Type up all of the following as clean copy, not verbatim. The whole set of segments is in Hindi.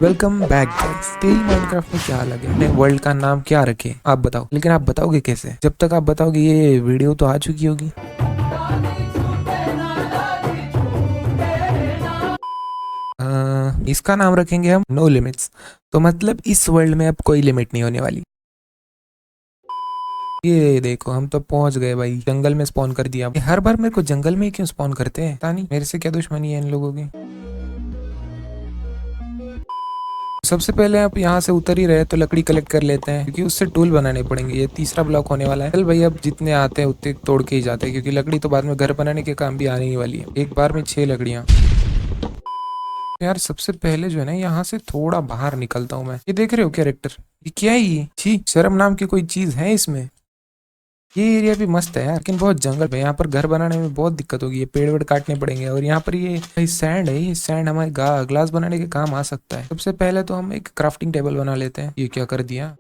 Welcome back guys. तेरी माइनक्राफ्ट में क्या अलग है? अपने वर्ल्ड का नाम क्या रखे आप बताओ, लेकिन आप बताओगे कैसे? जब तक आप बताओगे ये वीडियो तो आ चुकी होगी। इसका नाम रखेंगे हम नो लिमिट्स। तो मतलब इस वर्ल्ड में अब कोई लिमिट नहीं होने वाली। ये देखो हम तो पहुंच गए भाई, जंगल में स्पॉन कर दिया। ये हर बार मेरे को जंगल में ही क्यों स्पॉन करते हैं, पता नहीं मेरे से क्या दुश्मनी है इन लोगों की। सबसे पहले आप यहाँ से उतर ही रहे तो लकड़ी कलेक्ट कर लेते हैं, क्योंकि उससे टूल बनाने पड़ेंगे। ये तीसरा ब्लॉक होने वाला है। चल भाई, अब जितने आते हैं उतने तोड़ के ही जाते हैं, क्योंकि लकड़ी तो बाद में घर बनाने के काम भी आने ही वाली है। एक बार में 6 लकड़ियाँ। यार सबसे पहले जो है ना, यहाँ से थोड़ा बाहर निकलता हूँ मैं। ये देख रहे हो कैरेक्टर, ये क्या है ये? छी, शर्म नाम की कोई चीज है इसमें? ये एरिया भी मस्त है यार, लेकिन बहुत जंगल है। यहाँ पर घर बनाने में बहुत दिक्कत होगी। ये पेड़ वेड़ काटने पड़ेंगे। और यहाँ पर ये सैंड है, ये सैंड हमारे ग्लास बनाने के काम आ सकता है। सबसे पहले तो हम एक क्राफ्टिंग टेबल बना लेते हैं। ये क्या कर दिया?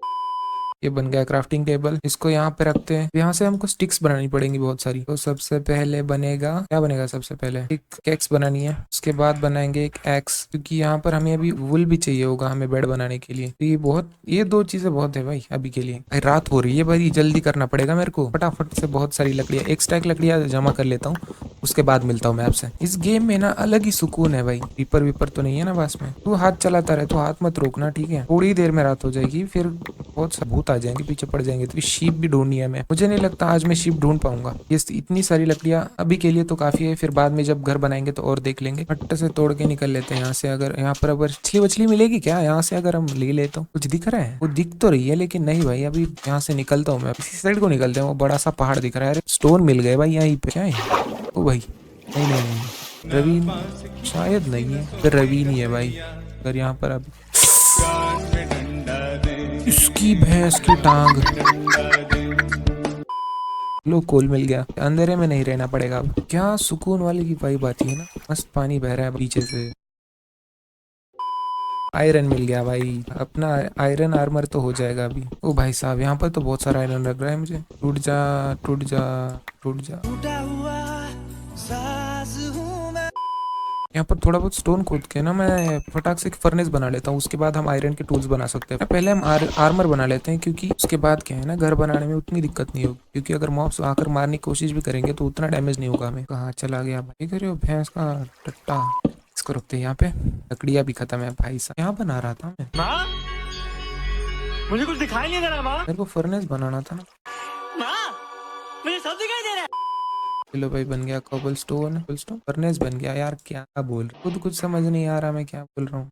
ये बन गया क्राफ्टिंग टेबल। इसको यहाँ पे रखते हैं। यहाँ से हमको स्टिक्स बनानी पड़ेंगी बहुत सारी। तो सबसे पहले बनेगा क्या बनेगा? सबसे पहले एक एक्स बनानी है। उसके बाद बनाएंगे एक एक्स, क्योंकि यहाँ पर हमें अभी वुल भी चाहिए होगा हमें बेड बनाने के लिए। तो ये दो चीजें बहुत है भाई अभी के लिए। भाई रात हो रही है भाई, जल्दी करना पड़ेगा मेरे को। फटाफट से बहुत सारी लकड़ियाँ, एक स्टैक लकड़ियाँ जमा कर लेता हूँ। उसके बाद मिलता हूँ मैं आपसे। इस गेम में ना अलग ही सुकून है भाई। रीपर वीपर तो नहीं है ना पास में? तू हाथ चलाता रहे, तो हाथ मत रोकना, ठीक है? थोड़ी देर में रात हो जाएगी, फिर बहुत सा भूत आ जाएंगे, पीछे पड़ जाएंगे। तो शीप भी ढूंढनी है। मैं मुझे नहीं लगता आज मैं शीप ढूंढ पाऊंगा। ये इतनी सारी लकड़ियां अभी के लिए तो काफी है, फिर बाद में जब घर बनाएंगे तो और देख लेंगे। फट से तोड़ के निकल लेते हैं यहाँ से। अगर यहाँ पर अगर मछली वछली मिलेगी क्या यहाँ से? अगर हम ले ले तो कुछ दिख रहा है? वो दिख तो रही है, लेकिन नहीं भाई, अभी यहाँ से निकलता हूँ मैं। इसी साइड को निकलते हैं। वो बड़ा सा पहाड़ दिख रहा है। अरे स्टोन मिल गए भाई यहीं पे। क्या है? ओ भाई, नहीं नहीं नहीं, रवीन शायद नहीं है। फिर रवीन ही है भाई। अगर यहाँ पर अब इसकी भैंस की टांग। लो, कोल मिल गया। अंधेरे में नहीं रहना पड़ेगा अब। क्या सुकून वाली की वाइब आती है ना। मस्त पानी बह रहा है पीछे से। आयरन मिल गया भाई। अपना आयरन आर्मर तो हो जाएगा अभी। ओ भाई साहब, यहाँ पर तो बहुत सारा आयरन लग रहा है मुझे। टूट जा, टूट जा, टूट जा। यहाँ पर थोड़ा बहुत स्टोन खोद के ना मैं फटाक से एक फर्नेस बना लेता हूँ। उसके बाद हम आयरन के टूल्स बना सकते हैं। पहले हम आर्मर बना लेते हैं, क्योंकि उसके बाद क्या है ना, घर बनाने में उतनी दिक्कत नहीं होगी। क्योंकि अगर मॉब्स आकर मारने की कोशिश भी करेंगे तो उतना डैमेज नहीं होगा हमें। कहाँ चला गया भाई? कर रहे हो भैंस का टट्टा? इसको रखते हैं यहाँ पे। लकड़ियाँ भी खत्म है भाई साहब। यहाँ बना रहा था मैं। माँ, मुझे कुछ दिखाई नहीं दे रहा माँ। मेरे को फर्नेस बनाना था ना। माँ, मुझे सब दिखाई दे रहा है। चलो भाई, बन गया कोबलस्टोन। कोबलस्टोन फर्नेस बन गया। यार क्या बोल रहा हूँ, खुद कुछ समझ नहीं आ रहा मैं क्या बोल रहा हूँ।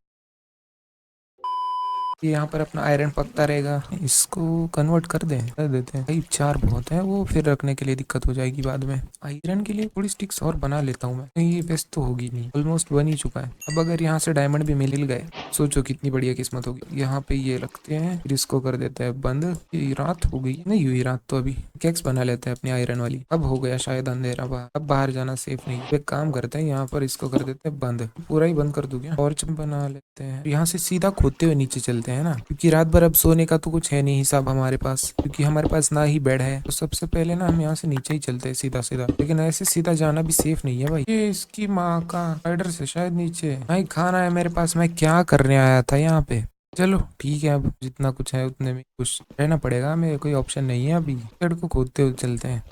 ये यहाँ पर अपना आयरन पकता रहेगा। इसको कन्वर्ट कर देते हैं भाई। 4 बहुत है, वो फिर रखने के लिए दिक्कत हो जाएगी बाद में। आयरन के लिए थोड़ी स्टिक्स और बना लेता हूँ मैं। ये वेस्ट तो होगी नहीं, ऑलमोस्ट बन ही चुका है। अब अगर यहाँ से डायमंड भी मिल गए, सोचो कितनी बढ़िया किस्मत होगी। यहाँ पे ये रखते हैं, फिर इसको कर देते हैं बंद। ये रात हो गई नहीं? हुई रात तो अभी। कैक्स बना लेते हैं अपनी आयरन वाली। अब हो गया शायद अंधेरा बाहर। अब बाहर जाना सेफ नहीं। एक काम करते हैं, यहाँ पर इसको कर देते हैं बंद। पूरा ही बंद कर दूं क्या? टॉर्च बना लेते हैं। यहाँ से सीधा खोदते हुए नीचे चलते हैं ना, क्योंकि रात भर अब सोने का तो कुछ है नहीं हिसाब हमारे पास, क्योंकि हमारे पास ना ही बेड है। तो सबसे पहले ना हम यहाँ से नीचे ही चलते हैं सीधा सीधा। लेकिन ऐसे सीधा जाना भी सेफ नहीं है भाई। ये इसकी माँ का स्पाइडर से शायद नीचे भाई खाना है मेरे पास। मैं क्या करने आया था यहाँ पे? चलो ठीक है, अब जितना कुछ है उतने में खुश रहना पड़ेगा। मेरे कोई ऑप्शन नहीं है अभी। पेड़ को खोदते हुए चलते हैं।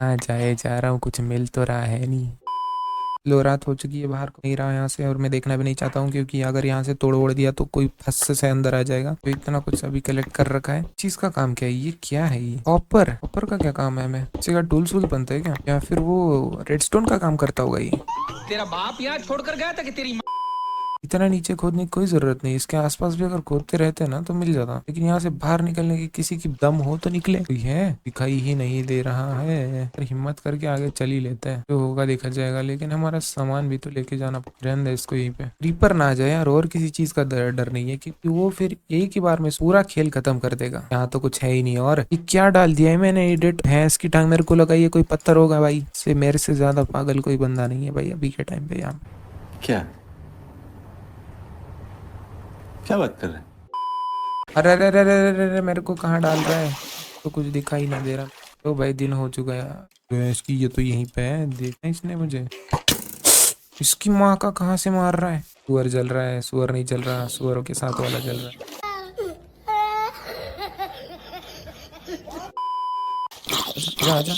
हाँ जाए जा रहा हूँ, कुछ मिल तो रहा है नहीं। लो, रात हो चुकी है, बाहर को नहीं रहा यहाँ से। और मैं देखना भी नहीं चाहता हूँ, क्योंकि अगर यहाँ से तोड़ ओड़ दिया तो कोई फंस से अंदर आ जाएगा। तो इतना कुछ अभी कलेक्ट कर रखा है। चीज का काम क्या है? ये क्या है? ये कॉपर। कॉपर का क्या काम है? हमें इसी का टूल्स वूल बनता है क्या? या फिर वो रेडस्टोन का काम करता होगा ये? तेरा बाप यहाँ छोड़कर गया था कि तेरी इतना नीचे खोदने की कोई जरूरत नहीं। इसके आसपास भी अगर खोदते रहते ना तो मिल जाता। लेकिन यहाँ से बाहर निकलने की किसी की दम हो तो निकले। कोई है? दिखाई ही नहीं दे रहा है। पर हिम्मत करके आगे चल ही लेते हैं, जो होगा देखा जाएगा। लेकिन हमारा सामान भी तो लेके जाना। रहने दे इसको यहीं पे। रीपर ना आ जाए यार, और किसी चीज का डर नहीं है, क्योंकि वो फिर एक ही बार में पूरा खेल खत्म कर देगा। यहाँ तो कुछ है ही नहीं। और ये क्या डाल दिया है मैंने? एडिट भैंस की टांग। मेरे को लगा ये कोई पत्थर होगा भाई। से मेरे से ज्यादा पागल कोई बंदा नहीं है भाई अभी के टाइम पे यहाँ। क्या क्या बात कर रहे हैं? अरे अरे अरे अरे अरे अरे, मेरे को कहाँ डाल रहा है? तो कुछ दिखाई ना दे रहा। तो भाई दिन हो चुका है यार। गैस की ये तो यहीं पे है, देखा इसने मुझे। इसकी माँ का कहाँ से मार रहा है? सुअर जल रहा है, सुअर नहीं जल रहा, सुअरों के साथ वाला जल रहा है। आजा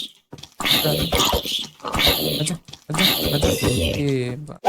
आजा आजा आजा आजा आजा आजा।